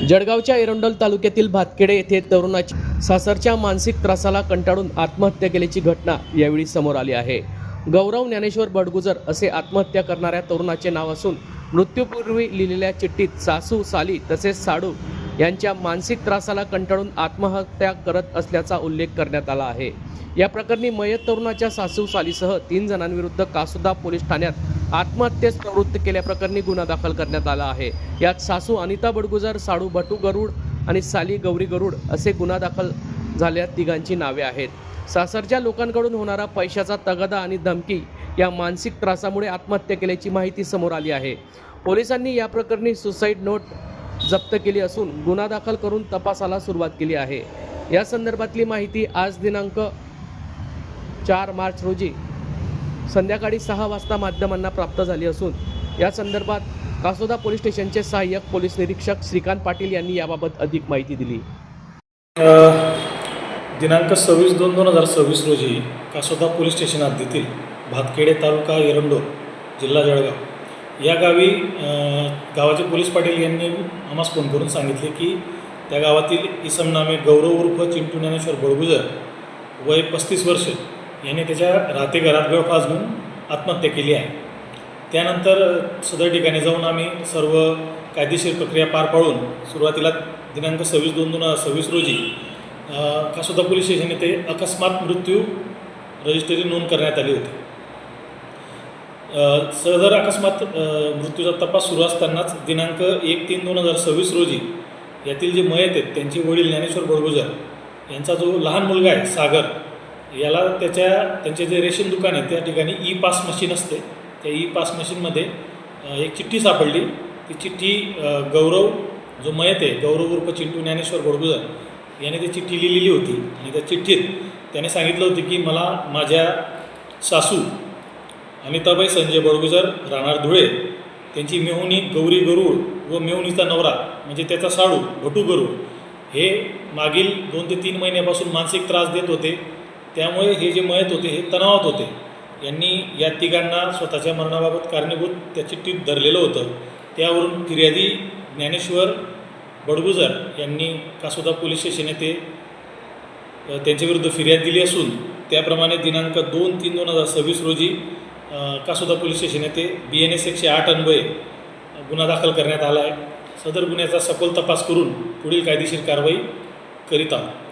जळगावच्या एरंडोल तालुक्यातील भातखेडे येथे तरुणाची सासरच्या मानसिक त्रासाला कंटाळून आत्महत्या केल्याची घटना यावेळी समोर आली आहे। गौरव ज्ञानेश्वर बडगुजर असे आत्महत्या करणाऱ्या तरुणाचे नाव असून मृत्यूपूर्वी लिहिलेल्या चिठ्ठीत सासू साली तसेच साडू यांच्या मानसिक त्रासाला कंटाळून आत्महत्या करत असल्याचा उल्लेख करण्यात आला आहे। या प्रकरणी मयत तरुणाच्या सासू सालीसह 3 जणांविरुद्ध कासोदा पोलीस ठाण्यात आत्महत्येस प्रवृत्त केल्याप्रकरणी गुन्हा दाखल करण्यात आला आहे। यात सासू अनिता बडगुजर, साडू भटू गरुड आणि साली गौरी गरुड असे गुन्हा दाखल झालेल्या तिघांची नावे आहेत। सासरच्या लोकांकडून होणारा पैशाचा तगादा आणि धमकी या मानसिक त्रासामुळे आत्महत्या केल्याची माहिती समोर आली आहे। पोलिसांनी या प्रकरणी सुसाईड नोट जप्त केली असून गुन्हा दाखल करून तपासाला सुरुवात केली आहे। या संदर्भातली माहिती आज दिनांक 4 मार्च रोजी संध्याकाळी 6 वाजता माध्यमांना प्राप्त झाली असून या संदर्भात कासोदा पोलीस स्टेशनचे सहाय्यक पोलीस निरीक्षक श्रीकांत पाटील यांनी याबाबत अधिक माहिती दिली। दिनांक 26/2/2026 रोजी कासोदा पोलीस स्टेशन हद्दीतील भातखेडे तालुका एरंडोल जिल्हा जळगाव या गावी गावाचे पोलीस पाटील यांनी आम्हास फोन करून सांगितले की त्या गावातील इसम नामे गौरव उर्फ चिंटू ज्ञानेश्वर बडगुजर वय 35 वर्ष याने त्याच्या राहते घरात गळफास घेऊन आत्महत्या केली आहे। त्यानंतर सदर ठिकाणी जाऊन आम्ही सर्व कायदेशीर प्रक्रिया पार पाडून सुरुवातीला दिनांक 26/2/2026 रोजी कासोदा पोलीस स्टेशन येथे अकस्मात मृत्यू रजिस्ट्री नोंद करण्यात आली होती। सदर अकस्मात मृत्यूचा तपास सुरू असतानाच दिनांक 1/3/2026 रोजी यातील जे मयत आहेत त्यांचे वडील ज्ञानेश्वर बडगुजर यांचा जो लहान मुलगा आहे सागर याला त्यांचे जे रेशन दुकान आहे त्या ठिकाणी ई पास मशीन असते, त्या ई पास मशीनमध्ये एक चिठ्ठी सापडली। ती चिठ्ठी गौरव जो मयत आहे गौरव उर्फ चिंटू ज्ञानेश्वर बडगुजर याने ती चिठ्ठी लिहिलेली होती आणि त्या चिठ्ठीत त्याने सांगितलं होतं की मला माझ्या सासू अनिताबाई संजय बडगुजर राहणार धुळे त्यांची मेहुणी गौरी गरुड व मेहुणीचा नवरा म्हणजे त्याचा साडू भटू गरुड हे मागील 2 ते 3 महिन्यापासून मानसिक त्रास देत होते। त्यामुळे हे जे मयत होते हे तणावात होते। यांनी या तिघांना स्वतःच्या मरणाबाबत कारणीभूत त्या चिठ्ठीत धरलेलं होतं। त्यावरून फिर्यादी ज्ञानेश्वर बडगुजर यांनी कासोदा पोलीस स्टेशन येथे त्यांच्याविरुद्ध फिर्याद दिली असून त्याप्रमाणे दिनांक 2/3/2026 रोजी कासोदा पोलीस स्टेशन येथे BNS 108 अन्वये गुन्हा दाखल करण्यात आला आहे। सदर गुन्ह्याचा सखोल तपास करून पुढील कायदेशीर कारवाई करीत आहोत।